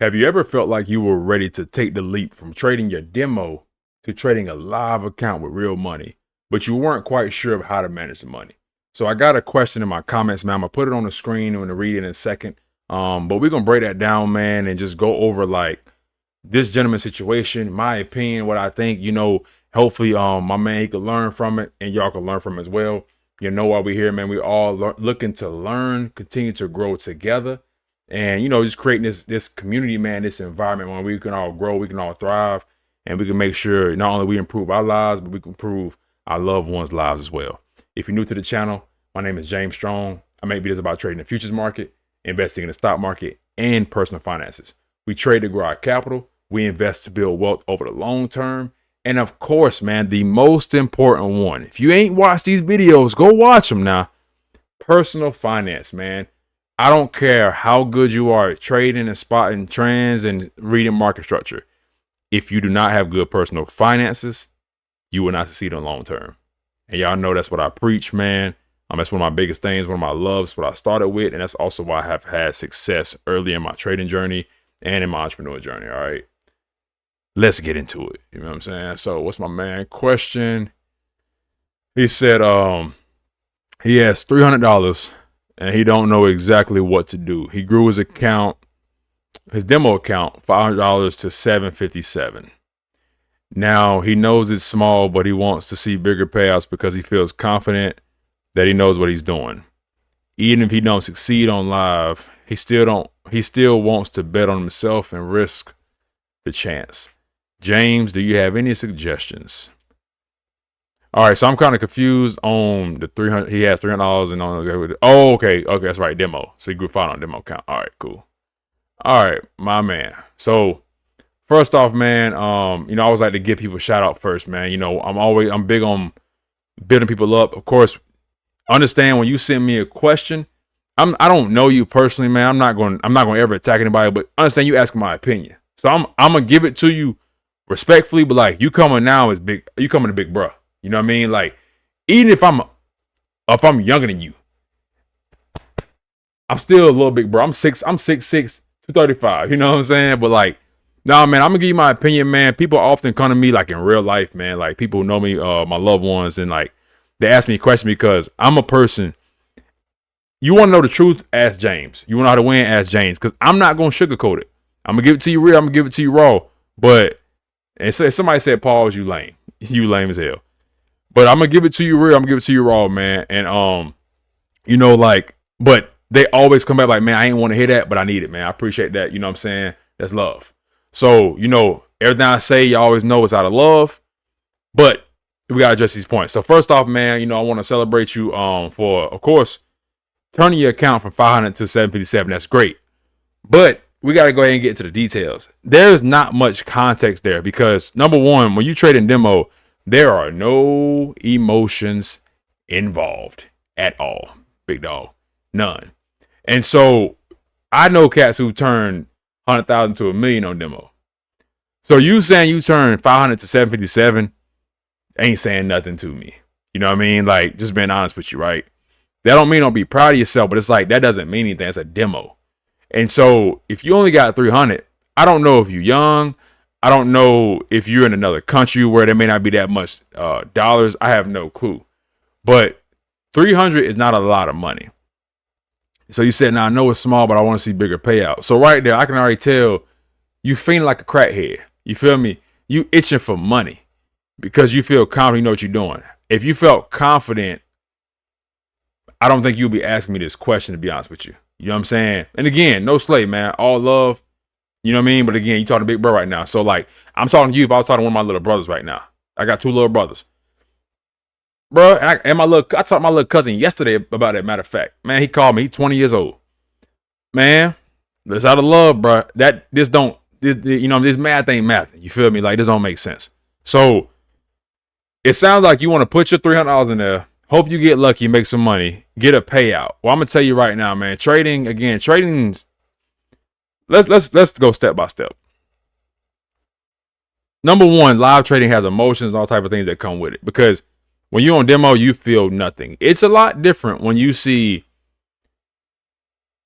Have you ever felt like you were ready to take the leap from trading your demo to trading a live account with real money, but you weren't quite sure of how to manage the money? So I got a question in my comments, man. I'm gonna put it on the screen. I'm gonna read it in a second. But we're gonna break that down, man, and just go over like this gentleman's situation, my opinion, what I think. Hopefully, my man he could learn from it, and y'all can learn from it as well. Why we're here, man. We all looking to learn, continue to grow together, and just creating this community, man, this environment where we can all grow, we can all thrive, and we can make sure not only we improve our lives, but we can improve our loved ones' lives as well. If you're new to the channel, my name is James Strong. I make videos about trading the futures market, investing in the stock market, and personal finances. We trade to grow our capital. We invest to build wealth over the long term. And of course, man, the most important one, if you ain't watched these videos, go watch them now. Personal finance, man. I don't care how good you are at trading and spotting trends and reading market structure. If you do not have good personal finances, you will not succeed in the long term. And y'all know that's what I preach, man. That's one of my biggest things, one of my loves, what I started with. And that's also why I have had success early in my trading journey and in my entrepreneur journey. All right. Let's get into it. You know what I'm saying? So what's my man question? He said he has $300 and he don't know exactly what to do. He grew his account, his demo account, $500 to $757. Now he knows it's small, but he wants to see bigger payouts because he feels confident that he knows what he's doing. Even if he don't succeed on live, he still wants to bet on himself and risk the chance. James, do you have any suggestions? All right, so I'm kind of confused on the 300. He has $300 and on. Oh, okay, that's right, demo. So he grew fine on demo account. All right, cool. All right, my man. So first off, man, I always like to give people a shout out first, man. I'm big on building people up. Of course, understand when you send me a question, I don't know you personally, man. I'm not going to ever attack anybody, but understand you asking my opinion. So I'm gonna give it to you respectfully, but like you coming now is big. You coming to big bro. You know what I mean? Like even if I'm younger than you, I'm still a little big bro. I'm 6'6", 235. You know what I'm saying? But like, nah, man, I'm gonna give you my opinion, man. People often come to me like in real life, man. Like people who know me, my loved ones, and like they ask me a question because I'm a person. You want to know the truth? Ask James. You want to know how to win? Ask James. Because I'm not gonna sugarcoat it. I'm gonna give it to you real. I'm gonna give it to you raw. But and say somebody said, "Pause, you lame. You lame as hell." But I'm gonna give it to you real. I'm gonna give it to you raw, man. And but they always come back like, man, I ain't want to hear that, but I need it, man. I appreciate that. You know what I'm saying? That's love. So, everything I say, you always know it's out of love. But we gotta address these points. So first off, man, I want to celebrate you for, of course, turning your account from 500 to 757. That's great. But we got to go ahead and get to the details. There's not much context there because number one, when you trade in demo, there are no emotions involved at all. Big dog. None. And so I know cats who turn 100,000 to $1 million on demo. So you saying you turn 500 to 757 ain't saying nothing to me. You know what I mean? Like, just being honest with you, right? That don't mean don't be proud of yourself, but it's like that doesn't mean anything. It's a demo. And so if you only got 300, I don't know if you're young. I don't know if you're in another country where there may not be that much dollars. I have no clue. But 300 is not a lot of money. So you said, now I know it's small, but I want to see bigger payout. So right there, I can already tell you feeling like a crackhead. You feel me? You itching for money because you feel confident, you know what you're doing. If you felt confident, I don't think you'll be asking me this question, to be honest with you. You know what I'm saying? And again, no slave, man. All love. You know what I mean? But again, you talking to big bro right now. So like, I'm talking to you if I was talking to one of my little brothers right now. I got 2 little brothers. Bro, and I talked to my little cousin yesterday about that, matter of fact. Man, he called me. He's 20 years old. Man, that's out of love, bro. This math ain't math. You feel me? Like, this don't make sense. So, it sounds like you want to put your $300 in there. Hope you get lucky, make some money, get a payout. Well, I'm gonna tell you right now, man. Trading's. Let's go step by step. Number one, live trading has emotions and all type of things that come with it. Because when you're on demo, you feel nothing. It's a lot different when you see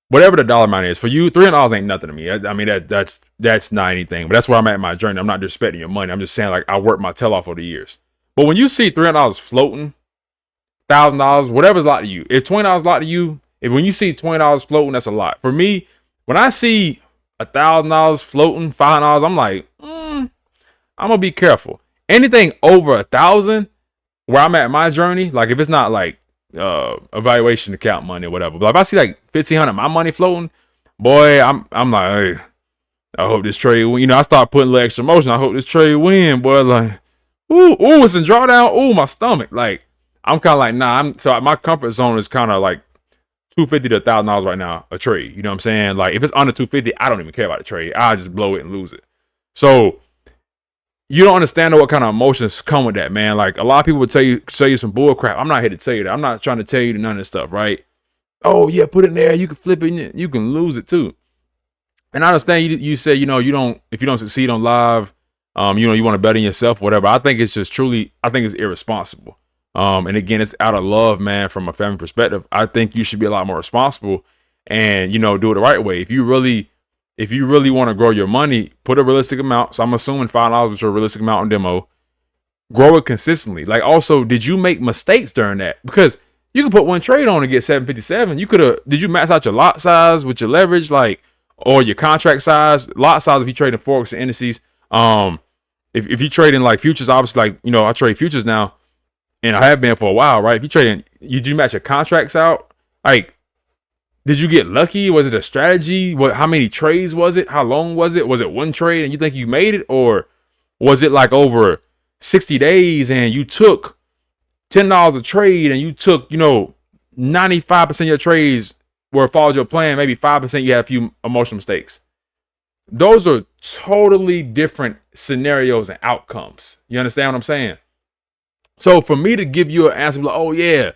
whatever the dollar amount is for you, $300 ain't nothing to me. I mean, that's not anything, but that's where I'm at in my journey. I'm not disrespecting your money. I'm just saying, like, I worked my tail off over the years. But when you see $300 floating, $1,000, whatever's a lot to you, if $20 a lot to you, if when you see $20 floating, that's a lot. For me, when I see $1,000 floating, $500, I'm like, I'm gonna be careful. Anything over 1,000, where I'm at in my journey, like if it's not like evaluation account money or whatever, but if I see like 1,500 my money floating, boy, I'm like, hey, I hope this trade, I start putting a little extra motion. I hope this trade win, boy. Like, ooh, it's in drawdown. Ooh, my stomach. Like, I'm kind of like, nah. So my comfort zone is kind of like $250 to $1,000 right now a trade. You know what I'm saying? Like, if it's under 250, I don't even care about the trade. I just blow it and lose it. So you don't understand what kind of emotions come with that, man. Like, a lot of people would tell you some bull crap. I'm not here to tell you that. I'm not trying to tell you none of this stuff, right? Oh yeah, put it in there. You can flip it. You can lose it too. And I understand you say, if you don't succeed on live, you want to bet in yourself, whatever. I think it's just I think it's irresponsible. And again, it's out of love, man, from a family perspective. I think you should be a lot more responsible and, do it the right way. If you really want to grow your money, put a realistic amount. So I'm assuming $5 was a realistic amount on demo. Grow it consistently. Like, also, did you make mistakes during that? Because you can put one trade on and get 757. Did you max out your lot size with your leverage, like, or your contract size? Lot size if you trade in forex and indices. If you trade in like futures, obviously, like, I trade futures now, and I have been for a while, right? If you trade in, you match your contracts out. Like, did you get lucky? Was it a strategy? How many trades was it? How long was it? Was it one trade and you think you made it? Or was it like over 60 days and you took $10 a trade and you took, 95% of your trades where it followed your plan, maybe 5% you had a few emotional mistakes. Those are totally different scenarios and outcomes. You understand what I'm saying? So for me to give you an answer like, oh yeah,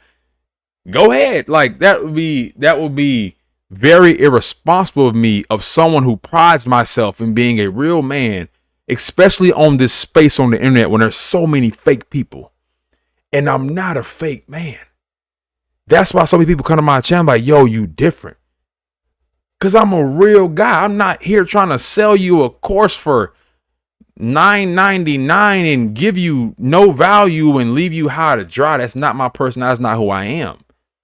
go ahead, like that would be very irresponsible of me, of someone who prides myself in being a real man, especially on this space on the internet when there's so many fake people. And I'm not a fake man. That's why so many people come to my channel like, yo, you different. Because I'm a real guy. I'm not here trying to sell you a course for $9.99 and give you no value and leave you high to dry. That's not my person. That's not who I am.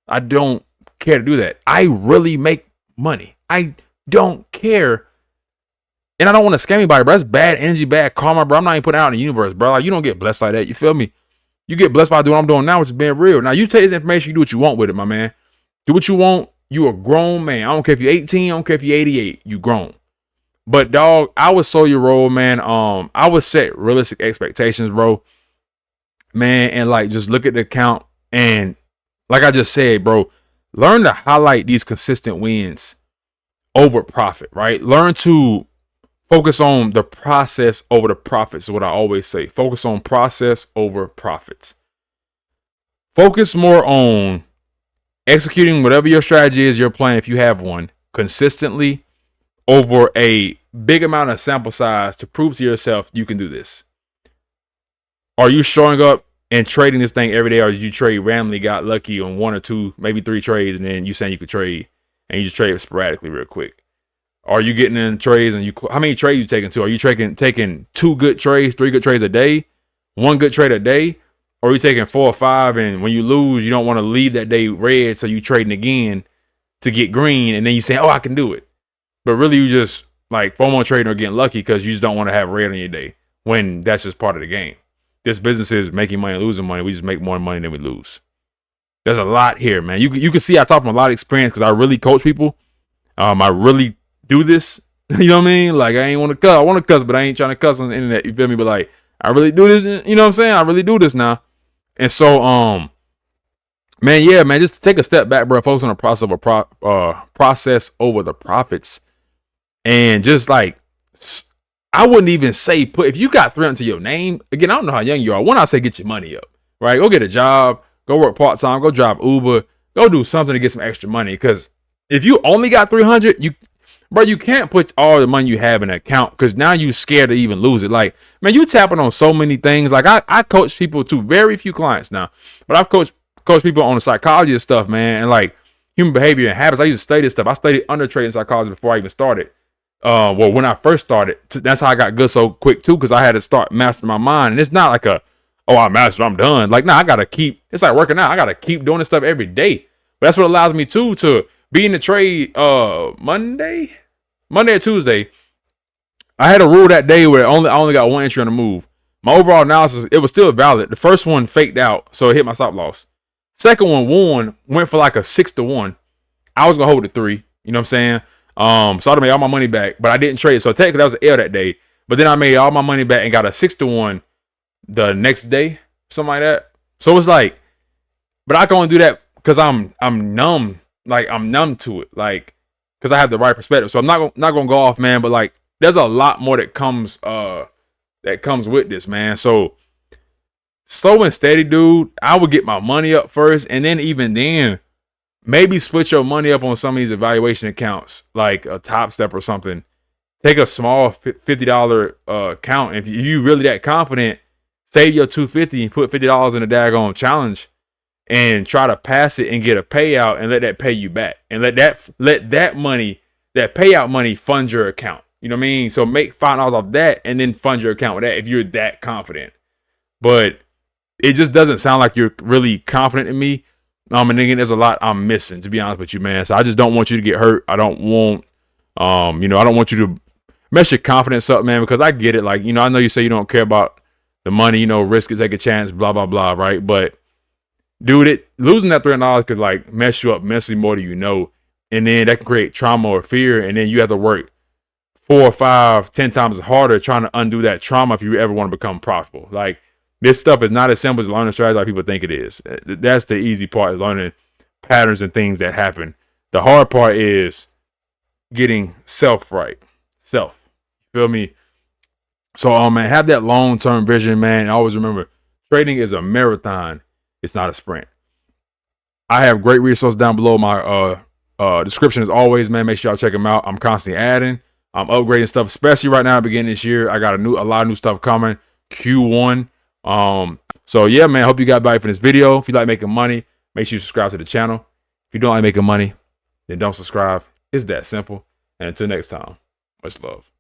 I don't care to do that. I really make money. I don't care. And I don't want to scam anybody, bro. That's bad energy, bad karma, bro. I'm not even putting it out in the universe, bro. Like, you don't get blessed like that. You feel me? You get blessed by doing what I'm doing now, which is being real. Now, you take this information, you do what you want with it, my man. Do what you want. You a grown man. I don't care if you're 18. I don't care if you're 88. You grown. But, dog, I would sow your role, man. I would set realistic expectations, bro. Man, and, like, just look at the account. And, like I just said, bro, learn to highlight these consistent wins over profit, right? Learn to focus on the process over the profits is what I always say. Focus on process over profits. Focus more on executing whatever your strategy is, your plan, if you have one, consistently over a big amount of sample size to prove to yourself you can do this. Are you showing up and trading this thing every day, or did you trade randomly, got lucky on one or two, maybe three trades, and then you saying you could trade and you just trade sporadically real quick? Are you getting in trades and how many trades you taking to? Are you taking 2 good trades, 3 good trades a day, 1 good trade a day? Or are you taking 4 or 5 and when you lose, you don't want to leave that day red, so you trading again to get green, and then you say, oh, I can do it. But really you just like FOMO trading or getting lucky because you just don't want to have red on your day when that's just part of the game. This business is making money and losing money. We just make more money than we lose. There's a lot here, man. You can see I talk from a lot of experience because I really coach people. I really do this. You know what I mean? Like, I ain't want to cuss. I want to cuss, but I ain't trying to cuss on the internet. You feel me? But like, I really do this. You know what I'm saying? I really do this now. And so, man, yeah, man, just take a step back, bro. Focus on the process over the profits. And just like, I wouldn't even say if you got 300 to your name, again, I don't know how young you are. When I say get your money up, right? Go get a job, go work part-time, go drive Uber, go do something to get some extra money. Because if you only got 300, you can't put all the money you have in an account because now you're scared to even lose it. Like, man, you tapping on so many things. Like, I coach people to very few clients now, but I've coached people on the psychology of stuff, man. And like, human behavior and habits. I used to study this stuff. I studied under trading psychology before I even started. Well, when I first started, that's how I got good so quick too, because I had to start mastering my mind. And it's not like I mastered, I'm done. Like, I gotta keep. It's like working out. I gotta keep doing this stuff every day. But that's what allows me to be in the trade. Monday or Tuesday, I had a rule that day where I only got one entry on the move. My overall analysis, it was still valid. The first one faked out, so it hit my stop loss. Second one went for like a 6-1. I was gonna hold it 3. You know what I'm saying? So I made all my money back, but I didn't trade. So technically that was an L that day. But then I made all my money back and got a 6-1 the next day, something like that. So it's like, but I can only do that because I'm numb. Like, I'm numb to it. Like, because I have the right perspective. So I'm not gonna go off, man. But like, there's a lot more that comes with this, man. So slow and steady, dude. I would get my money up first, and then even then, maybe split your money up on some of these evaluation accounts, like a Top Step or something. Take a small $50 account. If you really that confident, save your $250 and put $50 in a daggone challenge, and try to pass it and get a payout, and let that pay you back, and let that money, that payout money, fund your account. You know what I mean? So make $5 off that and then fund your account with that if you're that confident. But it just doesn't sound like you're really confident in me. And again, there's a lot I'm missing, to be honest with you, man. So I just don't want you to get hurt. I don't want, I don't want you to mess your confidence up, man, because I get it. Like, I know you say you don't care about the money, risk it, take a chance, blah, blah, blah, right? But dude, losing that $300 could like mess you up mentally more than you know. And then that can create trauma or fear. And then you have to work 4 or 5, 10 times harder trying to undo that trauma if you ever want to become profitable. Like, this stuff is not as simple as learning strategy like people think it is. That's the easy part, is learning patterns and things that happen. The hard part is getting self right. Self. Feel me? So, man, have that long-term vision, man. And always remember, trading is a marathon. It's not a sprint. I have great resources down below my description as always, man. Make sure y'all check them out. I'm constantly adding. I'm upgrading stuff, especially right now, beginning this year. I got a lot of new stuff coming. Q1. So yeah, man, I hope you got value from this video. If you like making money, make sure you subscribe to the channel. If you don't like making money, then don't subscribe. It's that simple. And until next time, much love.